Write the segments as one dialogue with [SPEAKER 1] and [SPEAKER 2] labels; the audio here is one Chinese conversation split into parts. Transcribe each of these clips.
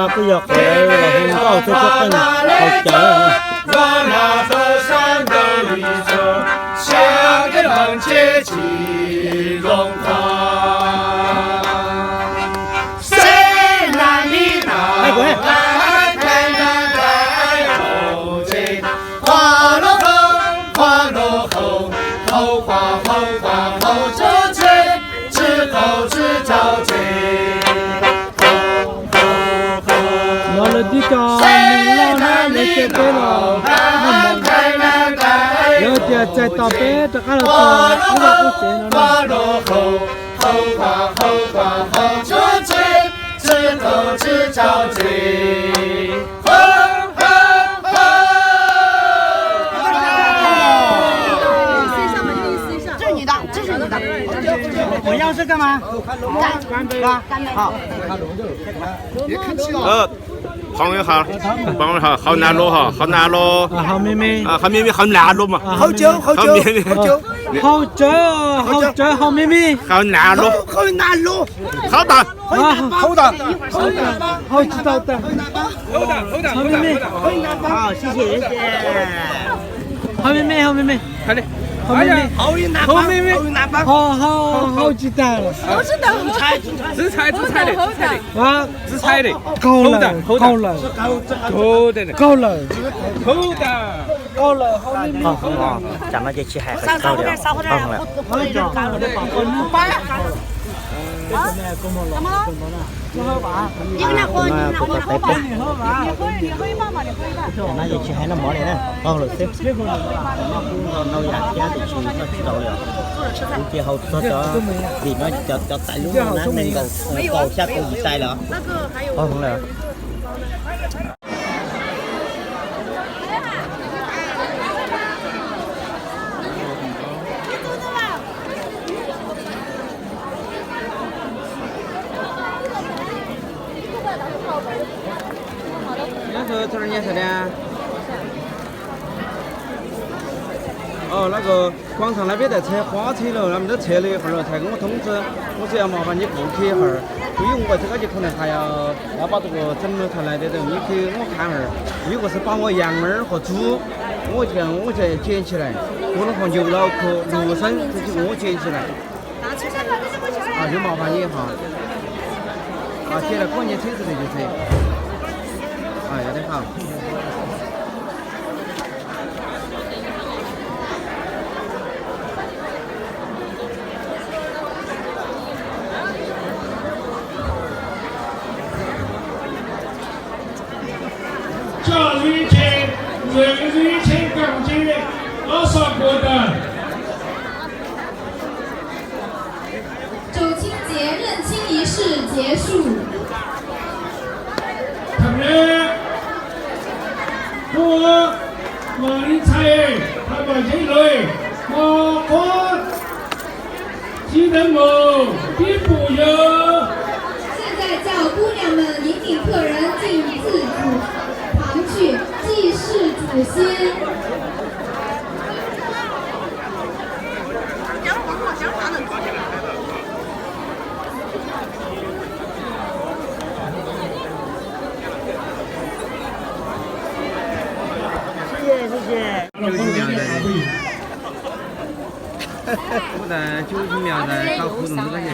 [SPEAKER 1] 那不要回来了，红包这个更好讲了。
[SPEAKER 2] 我那走山沟里走，像个冷节气融化。谁让你那来看那来后进，花落后，花落后，后花后花后着急，枝头枝着急。
[SPEAKER 1] đi cho mình lo nó lấy chơi bé lo nhớ chơi chơi tao bé cho cái là tao nó chơi nó
[SPEAKER 3] 这是你的，这是你的。
[SPEAKER 1] 我要是干嘛？干杯吧。好。
[SPEAKER 2] 别客气了。朋友好，朋友好，好难录哈，好难录。
[SPEAKER 1] 好妹妹。
[SPEAKER 2] 好妹妹，好难录嘛。
[SPEAKER 1] 好酒，好酒，好酒，好酒，好酒，好妹妹。
[SPEAKER 2] 好难录，
[SPEAKER 1] 好难录。
[SPEAKER 2] 好大，
[SPEAKER 1] 好大，好大，好知道的。好妹妹，好，谢谢，谢谢。好妹妹，好妹妹，
[SPEAKER 2] 快点。
[SPEAKER 1] 好妹妹，
[SPEAKER 2] 好运南
[SPEAKER 1] 方，好妹妹，好知道了。
[SPEAKER 3] 好知道，
[SPEAKER 2] 自采的，
[SPEAKER 1] 啊，
[SPEAKER 2] 自采的，
[SPEAKER 1] 高了，高了，高了，高了，好妹妹。
[SPEAKER 4] 好，咱们这期还很高的，好了。
[SPEAKER 3] 怎么了？你跟他喝，你跟他喝，喝吧。你喝一半吧，你喝一半。
[SPEAKER 4] 那这期还能毛的呢，好了，这老牙天的去那知道了，最后说着，里面叫带路那能够搞下够一带了，好了。
[SPEAKER 1] 这儿念啥的？哦，那个广场那边在拆花车了，他们都拆了一会儿了，才跟我通知。我说要麻烦你过去一会儿，因为我这个就可能还要把这个整了才来得的。你去我看会儿，如果是把我羊儿和猪，我就捡起来，我和牛脑壳、芦参这些我捡起来。啊，就麻烦你哈。啊，捡了过年车子的就拆。啊，有点好。
[SPEAKER 5] 教育钱、人力钱港金的20国的。
[SPEAKER 6] 走亲节认亲仪式结束。
[SPEAKER 5] 他们，我马林菜，他把这类马瓜、鸡蛋毛、地补油。
[SPEAKER 6] 现在叫姑娘们引领客人进自主堂去祭祀祖先。
[SPEAKER 1] 我在90秒在搞互动这个人。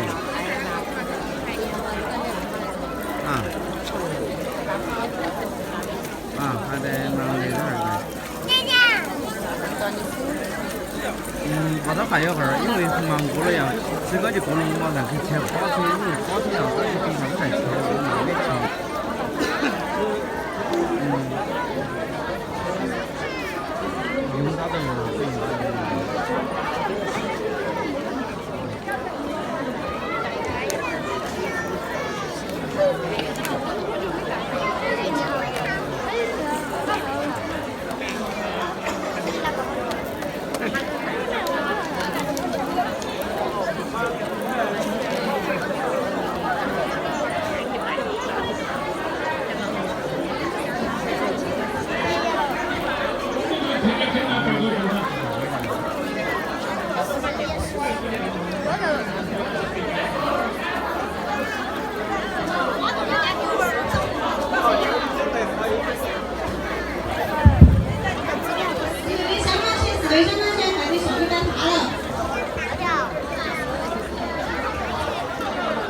[SPEAKER 1] 还得忙这个儿。把它还有会儿，因为很忙过了呀，这个就过了马上可以拆花车，因为花车上这些地方才拆，慢慢拆。用它的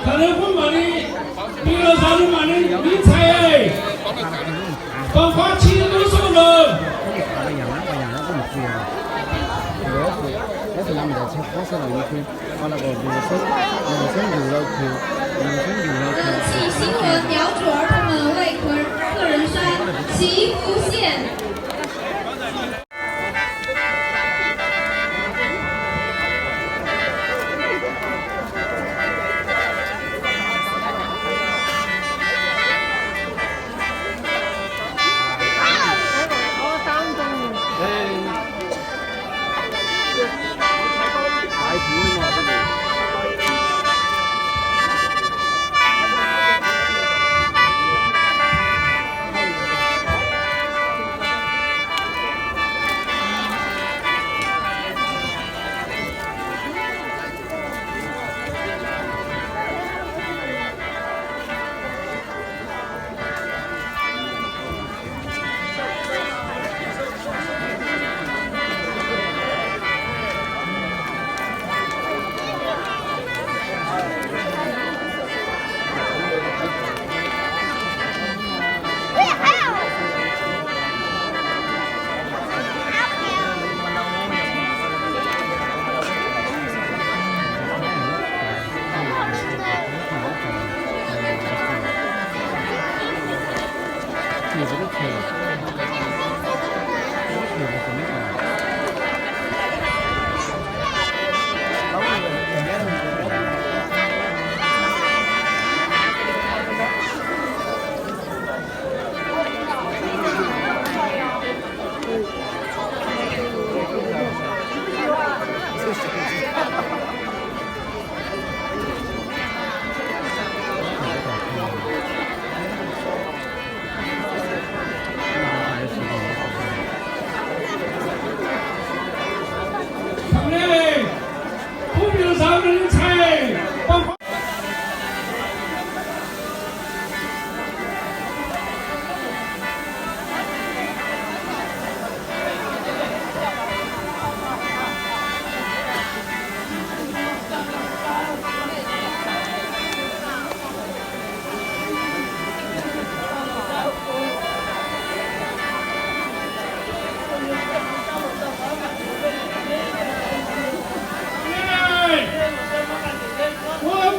[SPEAKER 5] 可能会把你，比如说你把你理财，把花钱都收了。
[SPEAKER 1] 但是他们在车火车上也可以把那个留声留了去，
[SPEAKER 6] 热气新闻苗主儿童们为客人山祈福线。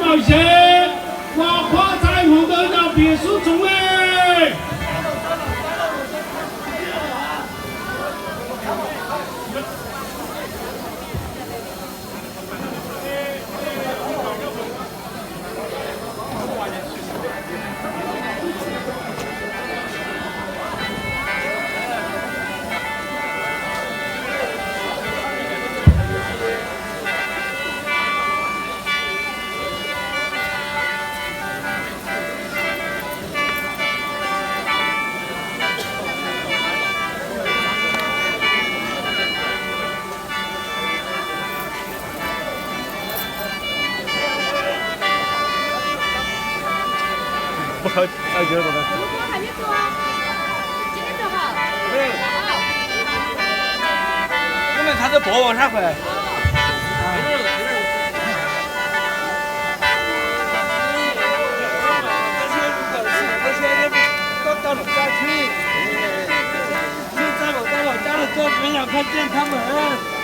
[SPEAKER 5] 冒险，花花彩虹的到别墅中哎。
[SPEAKER 2] 还没做啊，今天做好。
[SPEAKER 1] 对。我们看着播往上回。到农家去，去再往家里做，不想看见他们。